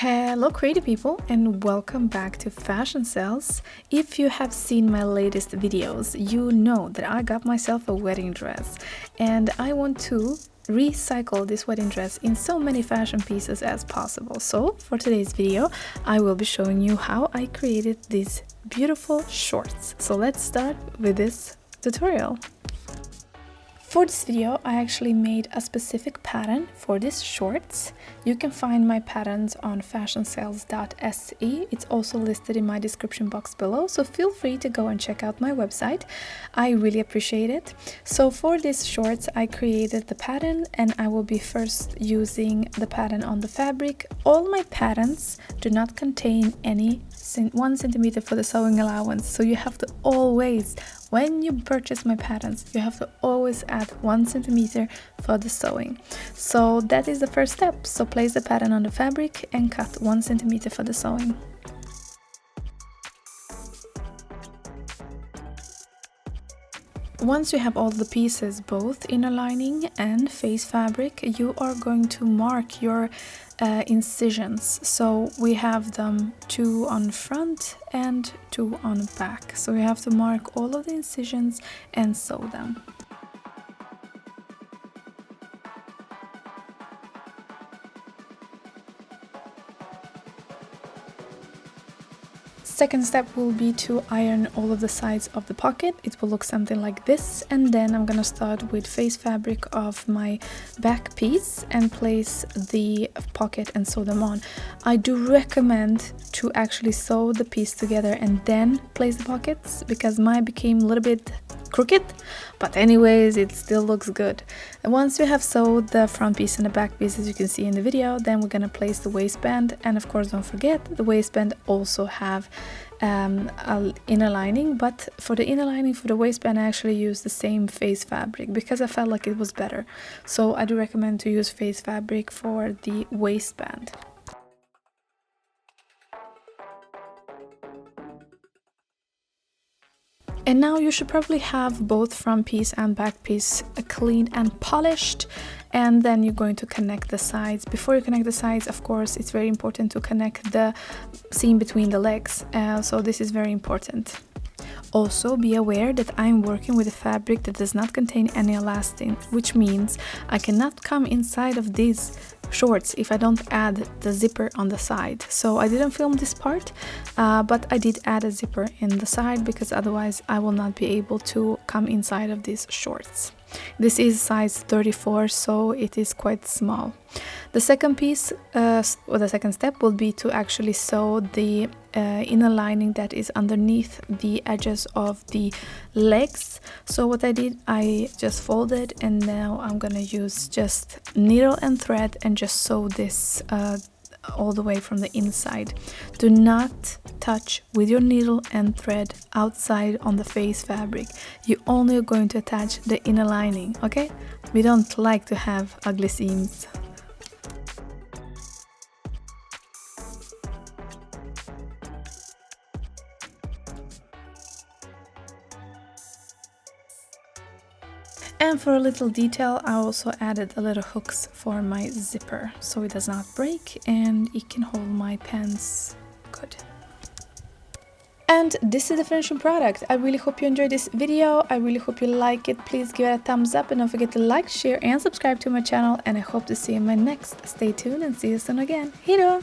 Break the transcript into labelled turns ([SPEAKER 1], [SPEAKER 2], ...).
[SPEAKER 1] Hello creative people and welcome back to Fashion Cells. If you have seen my latest videos, you know that I got myself a wedding dress and I want to recycle this wedding dress in so many fashion pieces as possible. So for today's video, I will be showing you how I created these beautiful shorts. So let's start with this tutorial. For this video, I actually made a specific pattern for these shorts. You can find my patterns on FashionCells-English. It's also listed in my description box below, so feel free to go and check out my website. I really appreciate it. So for these shorts, I created the pattern and I will be first using the pattern on the fabric. All my patterns do not contain any 1 centimeter for the sewing allowance, so you have to always, when you purchase my patterns, you have to always add 1 centimeter for the sewing. So that is the first step. So place the pattern on the fabric and cut 1 centimeter for the sewing. Once you have all the pieces, both inner lining and face fabric, you are going to mark your incisions. So we have them 2 on front and 2 on back. So we have to mark all of the incisions and sew them. Second step will be to iron all of the sides of the pocket. It will look something like this, and then I'm gonna start with face fabric of my back piece and place the pocket and sew them on. I do recommend to actually sew the piece together and then place the pockets, because mine became a little bit crooked, but anyways, it still looks good. And once we have sewed the front piece and the back piece, as you can see in the video, then we're gonna place the waistband, and of course don't forget the waistband also have an inner lining, but for the inner lining for the waistband I actually used the same face fabric because I felt like it was better. So I do recommend to use face fabric for the waistband. And now you should probably have both front piece and back piece cleaned and polished, and then you're going to connect the sides. Before you connect the sides, of course, it's very important to connect the seam between the legs, so this is very important. Also, be aware that I'm working with a fabric that does not contain any elastin, which means I cannot come inside of these shorts if I don't add the zipper on the side. So I didn't film this part, but I did add a zipper in the side because otherwise I will not be able to come inside of these shorts. This is size 34, so it is quite small. The second piece, or the second step, will be to actually sew the inner lining that is underneath the edges of the legs. So what I did, I just folded, and now I'm gonna use just needle and thread and just sew this all the way from the inside. Do not touch with your needle and thread outside on the face fabric. You only are going to attach the inner lining, okay? We don't like to have ugly seams. And for a little detail, I also added a little hooks for my zipper, so it does not break and it can hold my pants good. And this is the finished product. I really hope you enjoyed this video. I really hope you like it. Please give it a thumbs up and don't forget to like, share and subscribe to my channel, and I hope to see you in my next. Stay tuned and see you soon again. Hejdå!